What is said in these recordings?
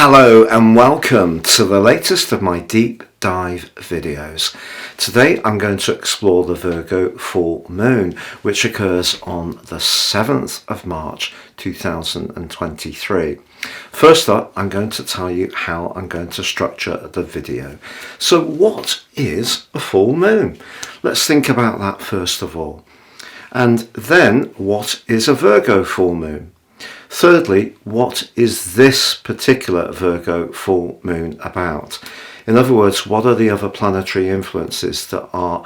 Hello and welcome to the latest of my deep dive videos. Today I'm going to explore the Virgo Full Moon, which occurs on the 7th of March 2023. First up, I'm going to tell you how I'm going to structure the video. So what is a full moon? Let's think about that first of all. And then, what is a Virgo full moon? Thirdly, what is this particular Virgo full moon about? In other words, what are the other planetary influences that are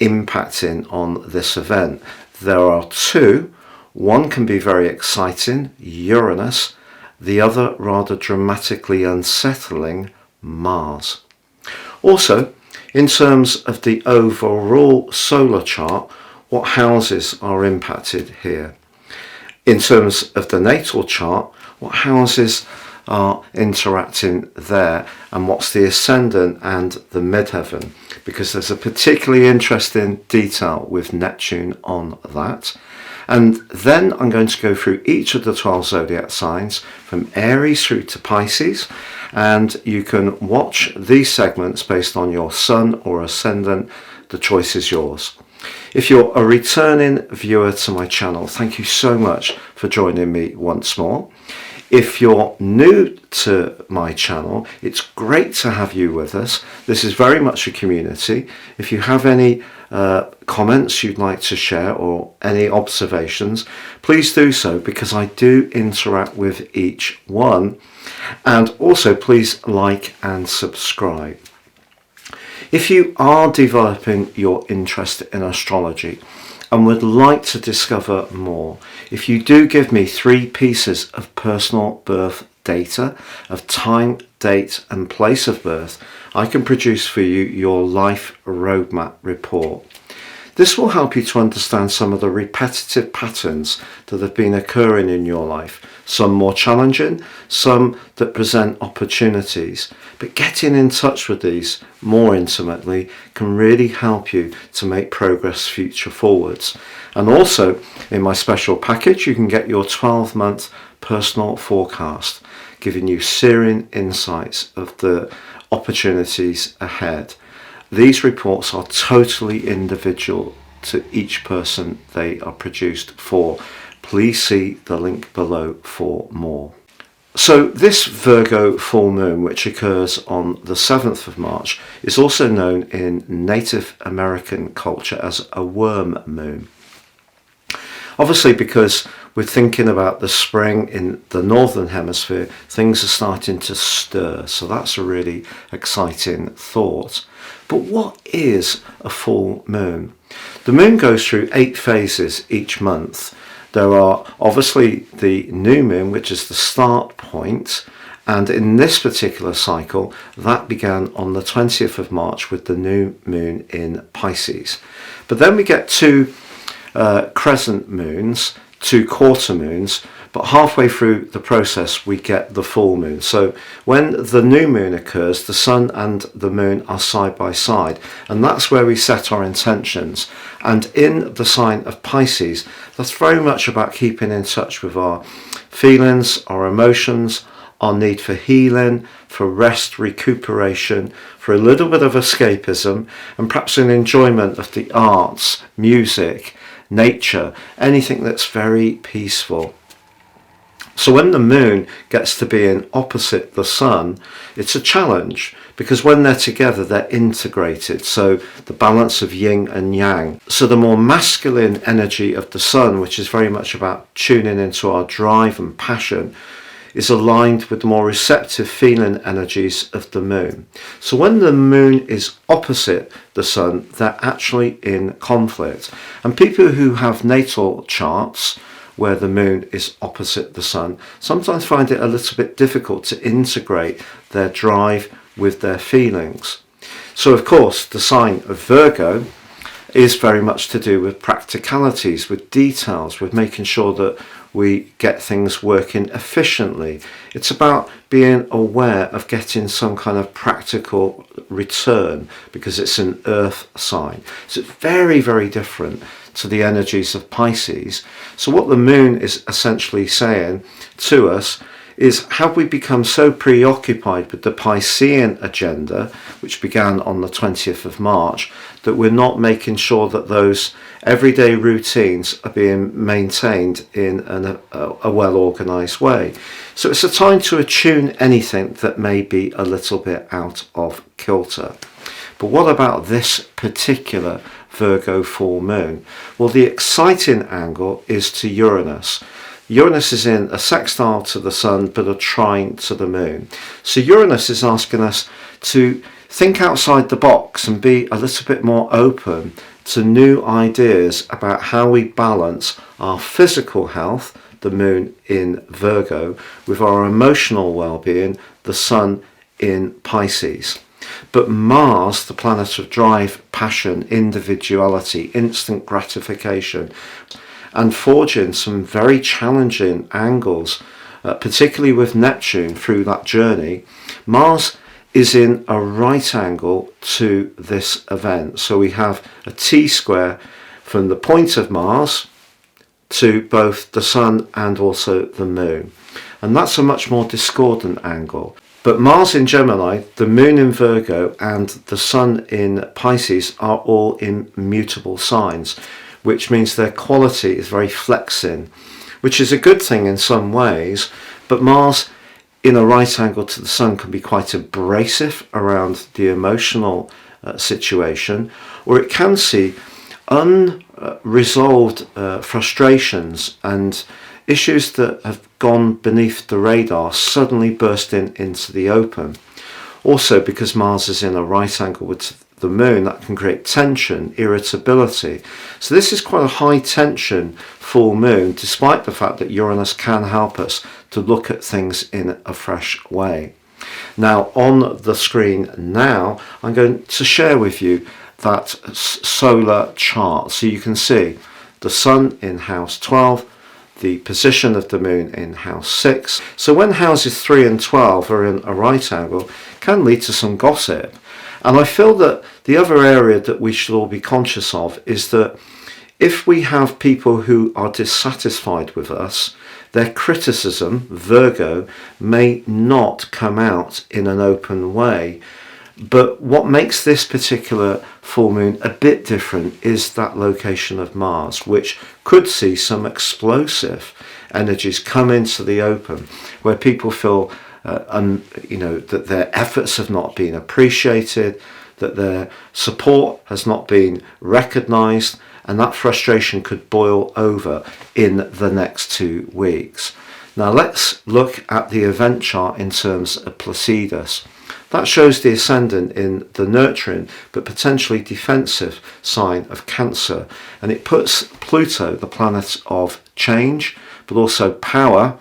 impacting on this event? There are two. One can be very exciting, Uranus. The other rather dramatically unsettling, Mars. Also, in terms of the overall solar chart, what houses are impacted here? In terms of the natal chart, what houses are interacting there, and what's the ascendant and the midheaven? Because there's a particularly interesting detail with Neptune on that. And then I'm going to go through each of the 12 zodiac signs from Aries through to Pisces, and you can watch these segments based on your sun or ascendant. The choice is yours. If you're a returning viewer to my channel, thank you so much for joining me once more. If you're new to my channel, it's great to have you with us. This is very much a community. If you have any comments you'd like to share or any observations, please do so, because I do interact with each one. And also please like and subscribe. If you are developing your interest in astrology and would like to discover more, if you do give me 3 pieces of personal birth data of time, date and place of birth, I can produce for you your life roadmap report. This will help you to understand some of the repetitive patterns that have been occurring in your life, some more challenging, some that present opportunities. But getting in touch with these more intimately can really help you to make progress future forwards. And also, in my special package, you can get your 12-month personal forecast, giving you searing insights of the opportunities ahead. These reports are totally individual to each person they are produced for. Please see the link below for more. So this Virgo full moon, which occurs on the 7th of March, is also known in Native American culture as a wormmoon. Obviously, because we're thinking about the spring in the northern hemisphere, things are starting to stir. So that's a really exciting thought. But what is a full moon? The moon goes through 8 phases each month. There are obviously the new moon, which is the start point. And in this particular cycle, that began on the 20th of March with the new moon in Pisces. But then we get 2 crescent moons, 2 quarter moons, but halfway through the process we get the full moon. So when the new moon occurs, the sun and the moon are side by side, and that's where we set our intentions. And in the sign of Pisces, that's very much about keeping in touch with our feelings, our emotions, our need for healing, for rest, recuperation, for a little bit of escapism, and perhaps an enjoyment of the arts, music, nature, anything that's very peaceful. So when the moon gets to be in opposite the sun, it's a challenge, because when they're together, they're integrated. So the balance of yin and yang. So the more masculine energy of the sun, which is very much about tuning into our drive and passion, is aligned with the more receptive feeling energies of the moon. So when the moon is opposite the sun, they're actually in conflict. And people who have natal charts where the moon is opposite the sun sometimes find it a little bit difficult to integrate their drive with their feelings. So of course, the sign of Virgo is very much to do with practicalities, with details, with making sure that we get things working efficiently. It's about being aware of getting some kind of practical return, because it's an earth sign. So it's very, very different to the energies of Pisces. So what the moon is essentially saying to us is, have we become so preoccupied with the Piscean agenda, which began on the 20th of March, that we're not making sure that those everyday routines are being maintained in a well-organised way. So it's a time to attune anything that may be a little bit out of kilter. But what about this particular Virgo full moon? Well, the exciting angle is to Uranus. Uranus is in a sextile to the Sun, but a trine to the Moon. So Uranus is asking us to think outside the box and be a little bit more open to new ideas about how we balance our physical health, the Moon in Virgo, with our emotional well-being, the Sun in Pisces. But Mars, the planet of drive, passion, individuality, instant gratification, and forging some very challenging angles, particularly with Neptune through that journey, Mars is in a right angle to this event. So we have a T square from the point of Mars to both the Sun and also the Moon. And that's a much more discordant angle. But Mars in Gemini, the Moon in Virgo, and the Sun in Pisces are all in mutable signs, which means their quality is very flexing, which is a good thing in some ways. But Mars in a right angle to the Sun can be quite abrasive around the emotional situation, or it can see unresolved frustrations and issues that have gone beneath the radar suddenly bursting into the open. Also, because Mars is in a right angle with the Moon, that can create tension, irritability. So this is quite a high tension full moon, despite the fact that Uranus can help us to look at things in a fresh way. Now on the screen now, I'm going to share with you that solar chart. So you can see the Sun in house 12, the position of the Moon in house 6. So when houses 3 and 12 are in a right angle, it can lead to some gossip. And I feel that the other area that we should all be conscious of is that if we have people who are dissatisfied with us, their criticism, Virgo, may not come out in an open way. But what makes this particular full moon a bit different is that location of Mars, which could see some explosive energies come into the open, where people feel that their efforts have not been appreciated, that their support has not been recognised, and that frustration could boil over in the next 2 weeks. Now let's look at the event chart in terms of Placidus. That shows the ascendant in the nurturing but potentially defensive sign of Cancer, and it puts Pluto, the planet of change but also power,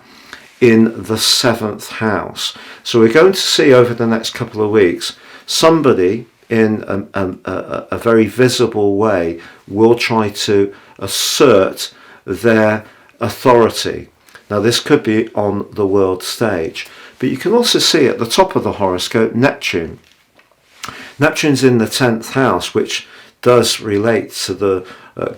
in the 7th house. So we're going to see over the next couple of weeks somebody in a very visible way will try to assert their authority. Now this could be on the world stage, but you can also see at the top of the horoscope Neptune. Neptune's in the 10th house, which does relate to the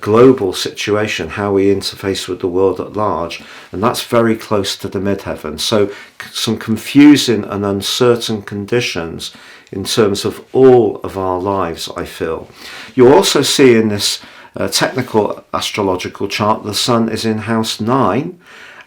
global situation, how we interface with the world at large, and that's very close to the midheaven. So some confusing and uncertain conditions in terms of all of our lives, I feel. You'll also see in this technical astrological chart, the Sun is in house 9,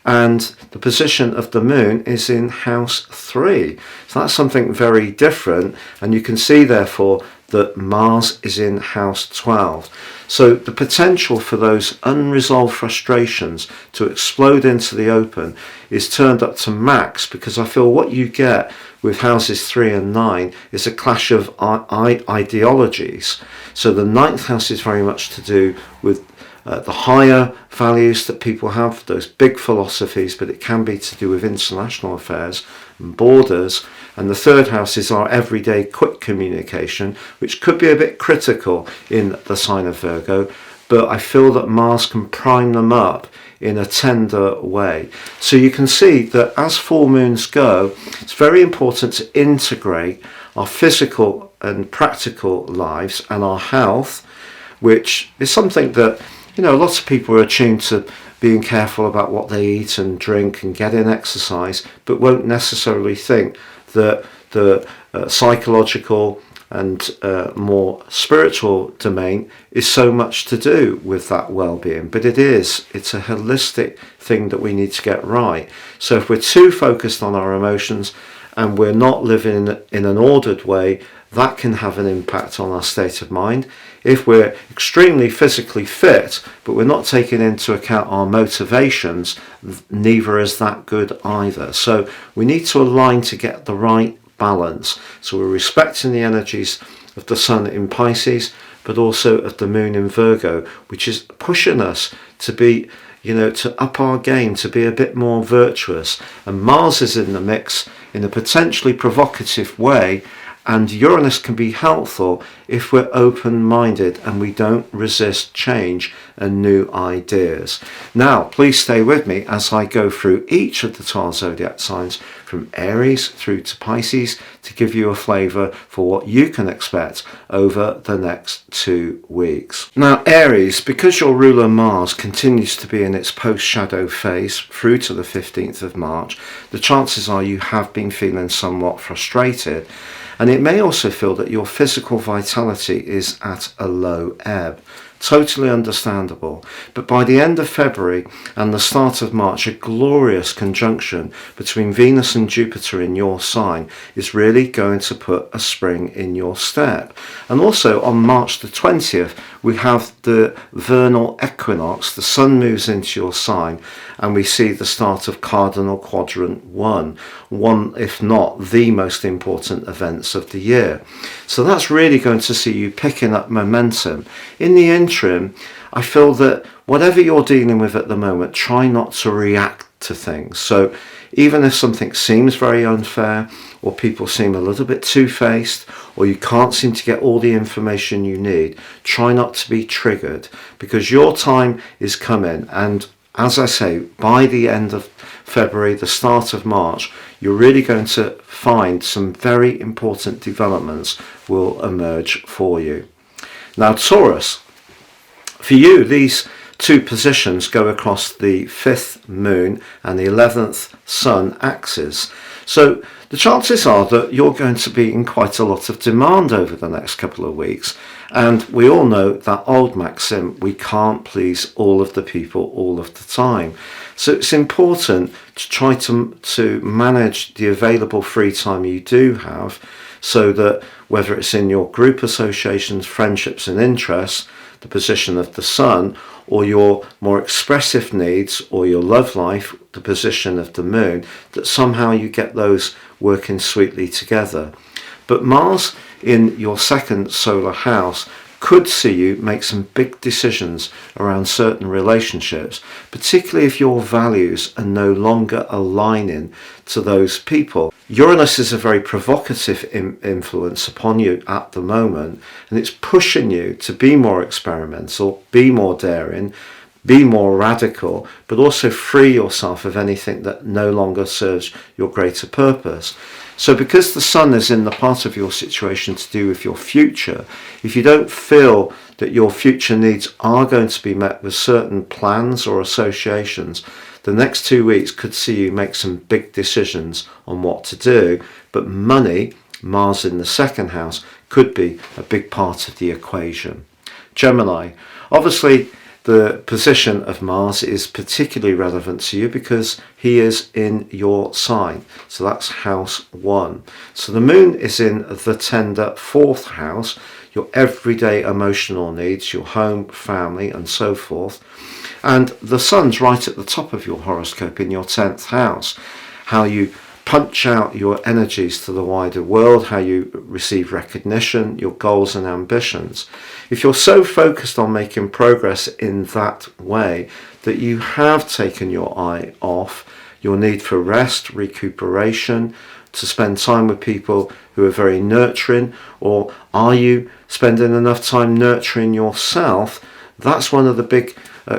and the position of the Moon is in house 3. So that's something very different, and you can see therefore that Mars is in house 12. So the potential for those unresolved frustrations to explode into the open is turned up to max, because I feel what you get with houses 3 and 9 is a clash of ideologies. So the 9th house is very much to do with the higher values that people have, those big philosophies, but it can be to do with international affairs and borders. And the 3rd house is our everyday quick communication, which could be a bit critical in the sign of Virgo, but I feel that Mars can prime them up in a tender way. So you can see that as full moons go, it's very important to integrate our physical and practical lives and our health, which is something that a lot of people are attuned to being careful about what they eat and drink and get in exercise, but won't necessarily think that the psychological and more spiritual domain is so much to do with that well-being. But it's a holistic thing that we need to get right. So if we're too focused on our emotions and we're not living in an ordered way, that can have an impact on our state of mind. If we're extremely physically fit, but we're not taking into account our motivations, neither is that good either. So we need to align to get the right balance. So we're respecting the energies of the sun in Pisces, but also of the moon in Virgo, which is pushing us to be, to up our game, to be a bit more virtuous. And Mars is in the mix in a potentially provocative way, and Uranus can be helpful if we're open-minded and we don't resist change and new ideas. Now, please stay with me as I go through each of the 12 zodiac signs from Aries through to Pisces to give you a flavour for what you can expect over the next 2 weeks. Now, Aries, because your ruler Mars continues to be in its post-shadow phase through to the 15th of March, the chances are you have been feeling somewhat frustrated. And it may also feel that your physical vitality is at a low ebb. Totally understandable. But by the end of February and the start of March, a glorious conjunction between Venus and Jupiter in your sign is really going to put a spring in your step. And also on March the 20th, we have the vernal equinox. The sun moves into your sign and we see the start of cardinal quadrant 1, if not the most important events of the year. So that's really going to see you picking up momentum. In the interim, I feel that whatever you're dealing with at the moment, try not to react to things. So even if something seems very unfair, or people seem a little bit two-faced, or you can't seem to get all the information you need, try not to be triggered, because your time is coming. And as I say, by the end of February, the start of March, you're really going to find some very important developments will emerge for you. Now, Taurus, for you, these 2 positions go across the 5th moon and the 11th sun axis. So the chances are that you're going to be in quite a lot of demand over the next couple of weeks. And we all know that old maxim, we can't please all of the people all of the time. So it's important to try to manage the available free time you do have, so that whether it's in your group associations, friendships and interests, the position of the sun, or your more expressive needs or your love life, the position of the moon, that somehow you get those working sweetly together. But Mars in your 2nd solar house could see you make some big decisions around certain relationships, particularly if your values are no longer aligning to those people. Uranus is a very provocative influence upon you at the moment, and it's pushing you to be more experimental, be more daring, be more radical, but also free yourself of anything that no longer serves your greater purpose. So because the sun is in the part of your situation to do with your future, if you don't feel that your future needs are going to be met with certain plans or associations, the next 2 weeks could see you make some big decisions on what to do. But money, Mars in the 2nd house, could be a big part of the equation. Gemini, obviously the position of Mars is particularly relevant to you because he is in your sign. So that's house 1. So the moon is in the tender 4th house, your everyday emotional needs, your home, family and so forth. And the sun's right at the top of your horoscope in your 10th house, how you punch out your energies to the wider world, how you receive recognition, your goals and ambitions. If you're so focused on making progress in that way that you have taken your eye off your need for rest, recuperation, to spend time with people who are very nurturing, or are you spending enough time nurturing yourself? That's one of the big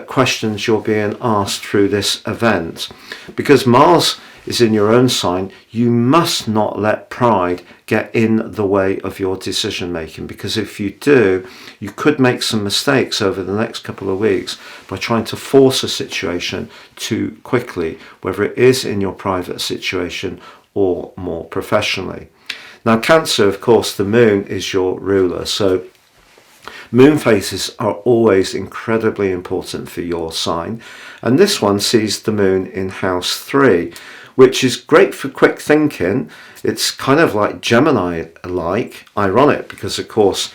questions you're being asked through this event. Because Mars is in your own sign, you must not let pride get in the way of your decision making, because if you do, you could make some mistakes over the next couple of weeks by trying to force a situation too quickly, whether it is in your private situation or more professionally. Now, Cancer, of course, the moon is your ruler, so moon phases are always incredibly important for your sign, and this one sees the moon in house 3, which is great for quick thinking. It's kind of like Gemini-like, ironic, because of course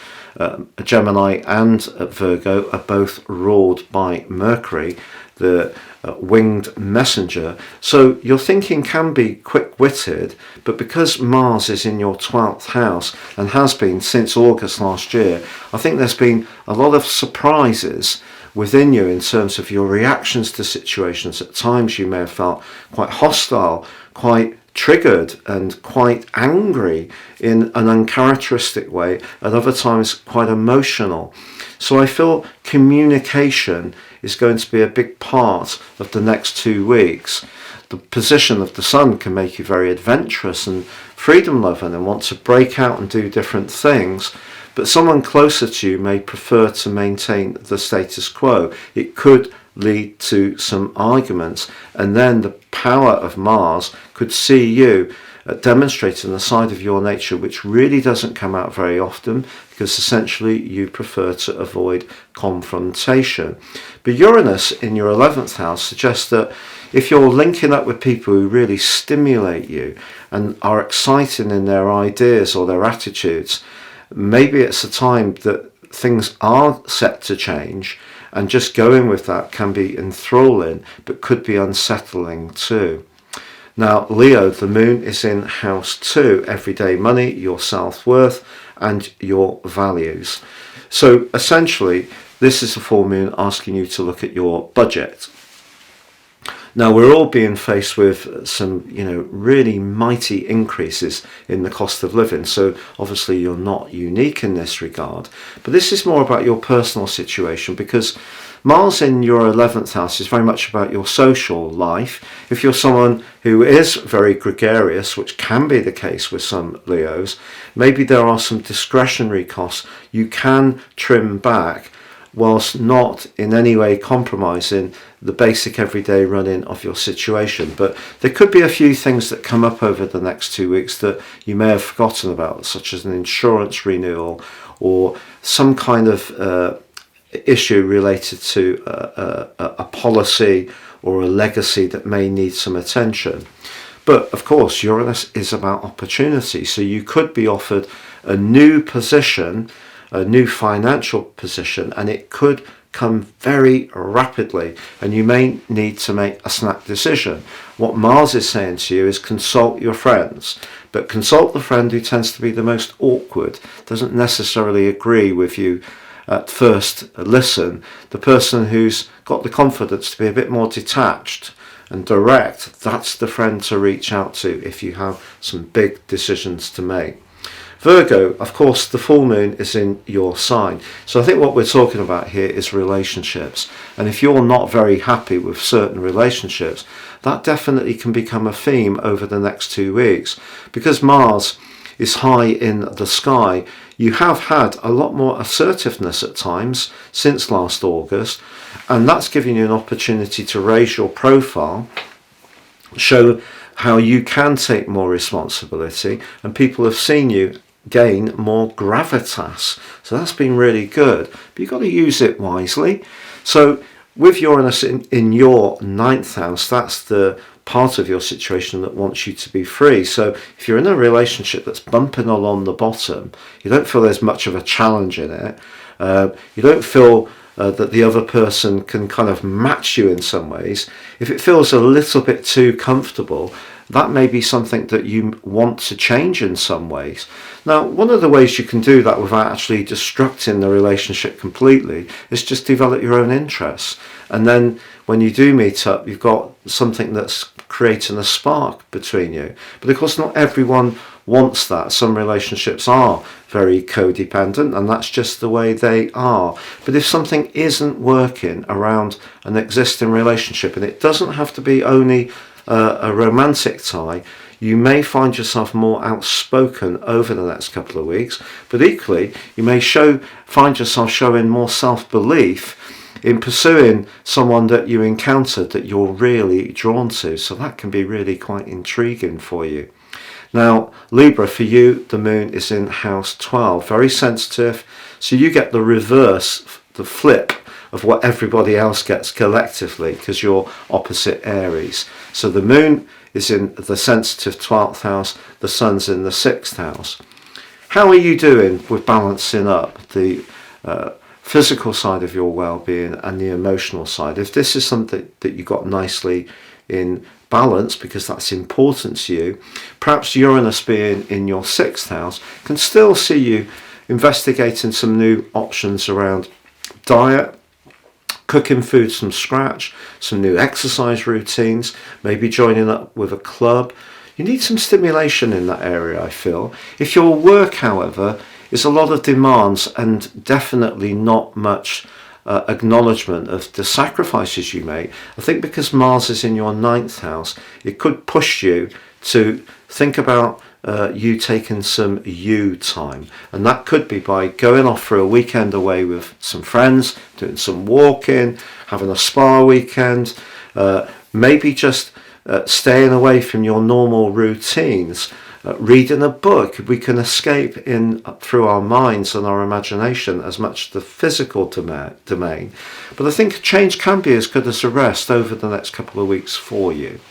Gemini and Virgo are both ruled by Mercury, the winged messenger. So your thinking can be quick-witted, but because Mars is in your 12th house and has been since August last year, I think there's been a lot of surprises within you in terms of your reactions to situations. At times you may have felt quite hostile, quite triggered and quite angry in an uncharacteristic way, at other times quite emotional. So I feel communication is going to be a big part of the next 2 weeks. The position of the sun can make you very adventurous and freedom loving and want to break out and do different things, but someone closer to you may prefer to maintain the status quo. It could lead to some arguments, and then the power of Mars could see you demonstrating a side of your nature which really doesn't come out very often, because essentially you prefer to avoid confrontation. But Uranus in your 11th house suggests that if you're linking up with people who really stimulate you and are exciting in their ideas or their attitudes, maybe it's a time that things are set to change, and just going with that can be enthralling but could be unsettling too. Now, Leo, the moon is in house 2, everyday money, your self-worth and your values. So essentially, this is a full moon asking you to look at your budget. Now, we're all being faced with some, really mighty increases in the cost of living. So obviously you're not unique in this regard. But this is more about your personal situation, because Mars in your 11th house is very much about your social life. If you're someone who is very gregarious, which can be the case with some Leos, maybe there are some discretionary costs you can trim back whilst not in any way compromising the basic everyday running of your situation. But there could be a few things that come up over the next 2 weeks that you may have forgotten about, such as an insurance renewal or some kind of issue related to a policy or a legacy that may need some attention. But of course, Uranus is about opportunity, so you could be offered a new position, a new financial position, and it could come very rapidly, and you may need to make a snap decision. What Mars is saying to you is consult your friends, but consult the friend who tends to be the most awkward, doesn't necessarily agree with you at first listen. The person who's got the confidence to be a bit more detached and direct, that's the friend to reach out to if you have some big decisions to make. Virgo, of course, the full moon is in your sign. So I think what we're talking about here is relationships. And if you're not very happy with certain relationships, that definitely can become a theme over the next 2 weeks. Because Mars is high in the sky, you have had a lot more assertiveness at times since last August. And that's giving you an opportunity to raise your profile, show how you can take more responsibility, and people have seen you gain more gravitas. So that's been really good, but you've got to use it wisely. So with Uranus in your 9th house, that's the part of your situation that wants you to be free. So if you're in a relationship that's bumping along the bottom, you don't feel there's much of a challenge in it, you don't feel that the other person can kind of match you in some ways. If it feels a little bit too comfortable, that may be something that you want to change in some ways. Now, one of the ways you can do that without actually destructing the relationship completely is just develop your own interests. And then when you do meet up, you've got something that's creating a spark between you. But of course, not everyone wants that. Some relationships are very codependent, and that's just the way they are. But if something isn't working around an existing relationship, and it doesn't have to be only a romantic tie, you may find yourself more outspoken over the next couple of weeks, but equally you may find yourself showing more self-belief in pursuing someone that you encountered that you're really drawn to. So that can be really quite intriguing for you. Now, Libra, for you, the moon is in house 12, very sensitive. So you get the reverse, the flip of what everybody else gets collectively, because you're opposite Aries. So the moon is in the sensitive 12th house, the sun's in the 6th house. How are you doing with balancing up the physical side of your well-being and the emotional side? If this is something that you got nicely in balance, because that's important to you, perhaps Uranus being in your 6th house can still see you investigating some new options around diet, cooking foods from scratch, some new exercise routines, maybe joining up with a club. You need some stimulation in that area, I feel. If your work, however, is a lot of demands and definitely not much acknowledgement of the sacrifices you make, I think because Mars is in your 9th house, it could push you to think about you taking some you time, and that could be by going off for a weekend away with some friends, doing some walking, having a spa weekend, maybe just staying away from your normal routines, reading a book. We can escape in through our minds and our imagination as much the physical domain, but I think change can be as good as a rest over the next couple of weeks for you.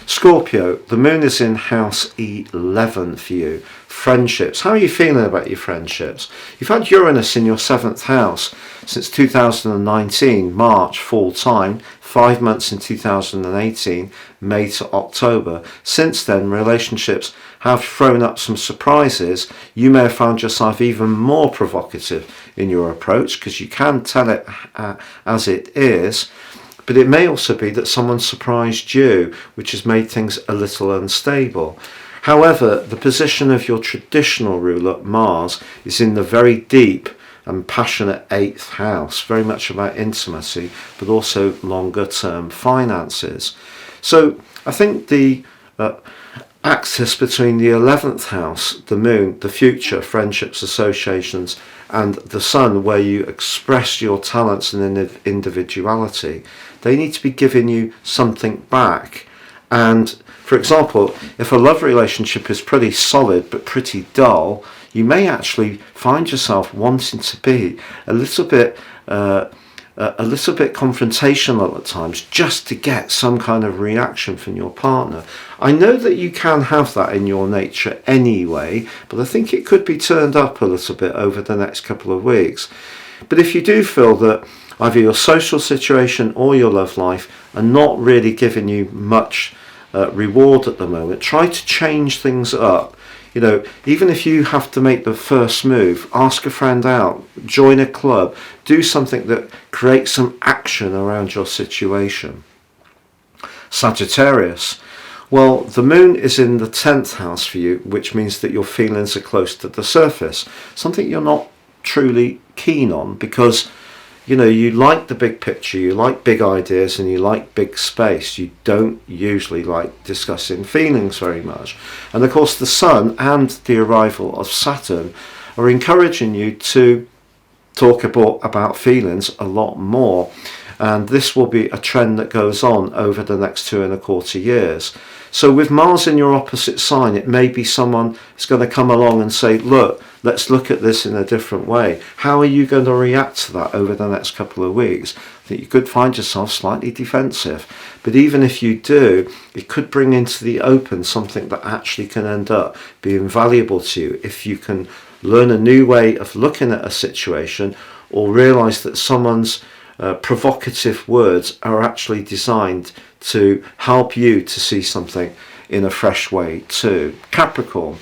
Scorpio, the moon is in house 11 for you. Friendships. How are you feeling about your friendships? You've had Uranus in your 7th house since 2019, March, full time, 5 months in 2018, May to October. Since then, relationships have thrown up some surprises. You may have found yourself even more provocative in your approach, because you can tell it as it is. But it may also be that someone surprised you, which has made things a little unstable. However, the position of your traditional ruler, Mars, is in the very deep and passionate 8th house, very much about intimacy, but also longer term finances. So I think the axis between the 11th house, the moon, the future, friendships, associations, and the sun, where you express your talents and individuality, they need to be giving you something back. And for example, if a love relationship is pretty solid but pretty dull, you may actually find yourself wanting to be a little bit confrontational at times, just to get some kind of reaction from your partner. I know that you can have that in your nature anyway, but I think it could be turned up a little bit over the next couple of weeks. But if you do feel that either your social situation or your love life are not really giving you much reward at the moment, try to change things up. You know, even if you have to make the first move, ask a friend out, join a club, do something that creates some action around your situation. Sagittarius. Well, the moon is in the 10th house for you, which means that your feelings are close to the surface. Something you're not truly keen on, because you know, you like the big picture, you like big ideas, and you like big space. You don't usually like discussing feelings very much. And of course, the sun and the arrival of Saturn are encouraging you to talk about feelings a lot more. And this will be a trend that goes on over the next 2.25 years. So with Mars in your opposite sign, it may be someone is going to come along and say, look, let's look at this in a different way. How are you going to react to that over the next couple of weeks? I think you could find yourself slightly defensive. But even if you do, it could bring into the open something that actually can end up being valuable to you if you can learn a new way of looking at a situation, or realise that someone's provocative words are actually designed to help you to see something in a fresh way too. Capricorn.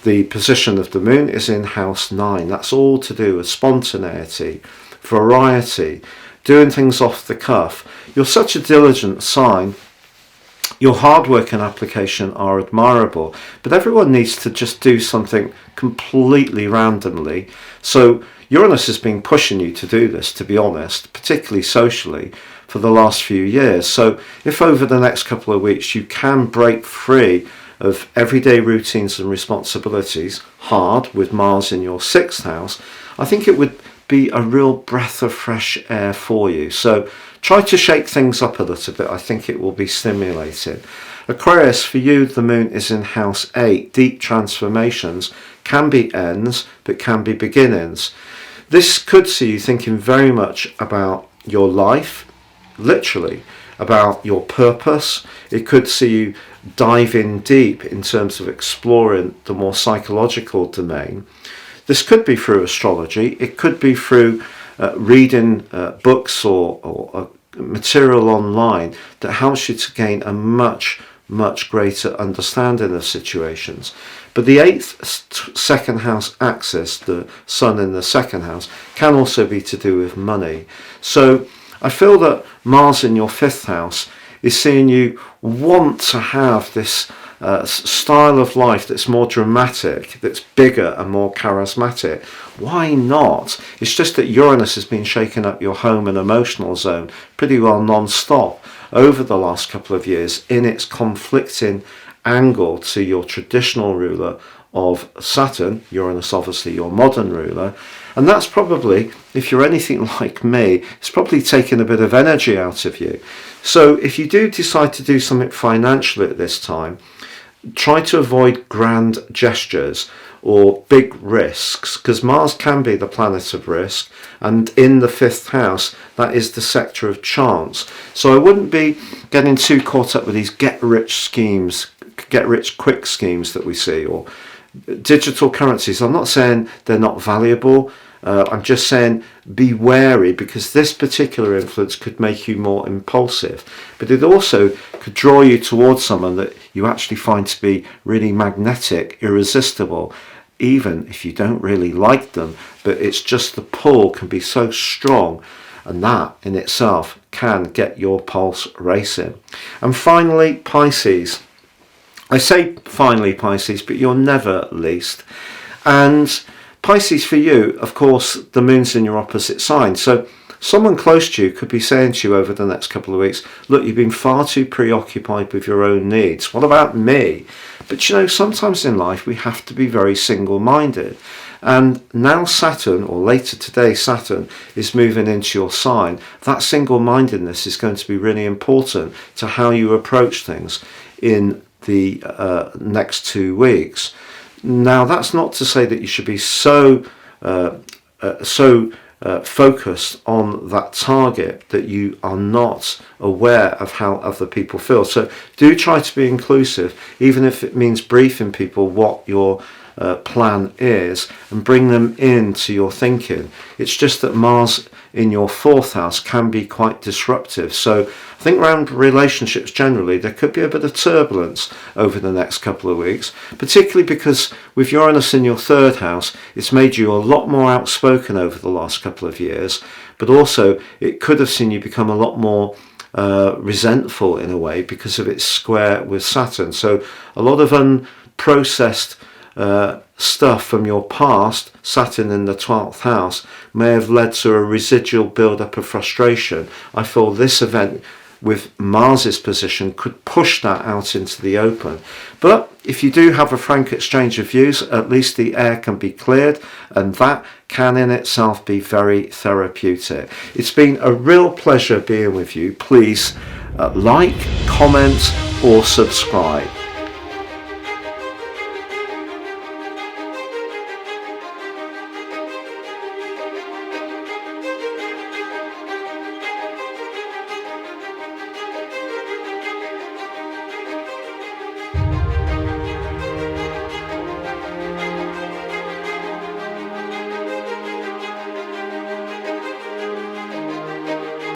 The position of the moon is in house 9. That's all to do with spontaneity, variety, doing things off the cuff. You're such a diligent sign Your hard work and application are admirable, but everyone needs to just do something completely randomly. So Uranus has been pushing you to do this, to be honest, particularly socially, for the last few years. So if over the next couple of weeks you can break free of everyday routines and responsibilities, hard, with Mars in your 6th house, I think it would be a real breath of fresh air for you. So try to shake things up a little bit. I think it will be stimulating. Aquarius, for you, the moon is in house 8. Deep transformations can be ends, but can be beginnings. This could see you thinking very much about your life, literally, about your purpose. It could see you dive in deep in terms of exploring the more psychological domain. This could be through astrology. It could be through reading books or material online that helps you to gain a much greater understanding of situations. But the 8th second house axis, the sun in the 2nd house, can also be to do with money. So I feel that Mars in your 5th house is seeing you want to have this style of life that's more dramatic, that's bigger and more charismatic. Why not? It's just that Uranus has been shaking up your home and emotional zone pretty well non-stop over the last couple of years in its conflicting angle to your traditional ruler of Saturn, Uranus obviously your modern ruler, and that's probably, if you're anything like me, it's probably taken a bit of energy out of you. So if you do decide to do something financial at this time, try to avoid grand gestures or big risks, because Mars can be the planet of risk, and in the 5th house that is the sector of chance. So I wouldn't be getting too caught up with these get rich quick schemes that we see, or digital currencies. I'm not saying they're not valuable. I'm just saying be wary, because this particular influence could make you more impulsive, but it also could draw you towards someone that you actually find to be really magnetic, irresistible, even if you don't really like them, but it's just the pull can be so strong, and that in itself can get your pulse racing. And finally, Pisces. I say finally Pisces, but you're never least. And Pisces, for you, of course, the moon's in your opposite sign. So someone close to you could be saying to you over the next couple of weeks, look, you've been far too preoccupied with your own needs. What about me? But you know, sometimes in life we have to be very single-minded. And now Saturn, or later today Saturn, is moving into your sign. That single-mindedness is going to be really important to how you approach things in the next 2 weeks. Now, that's not to say that you should be so focused on that target that you are not aware of how other people feel. So do try to be inclusive, even if it means briefing people what your plan is and bring them into your thinking. It's just that Mars in your 4th house can be quite disruptive. So I think around relationships generally there could be a bit of turbulence over the next couple of weeks, particularly because with Uranus in your 3rd house it's made you a lot more outspoken over the last couple of years, but also it could have seen you become a lot more resentful in a way because of its square with Saturn. So a lot of unprocessed stuff from your past, Saturn in the 12th house, may have led to a residual build-up of frustration. I feel this event with Mars's position could push that out into the open. But if you do have a frank exchange of views, at least the air can be cleared, and that can in itself be very therapeutic. It's been a real pleasure being with you. Please like, comment or subscribe.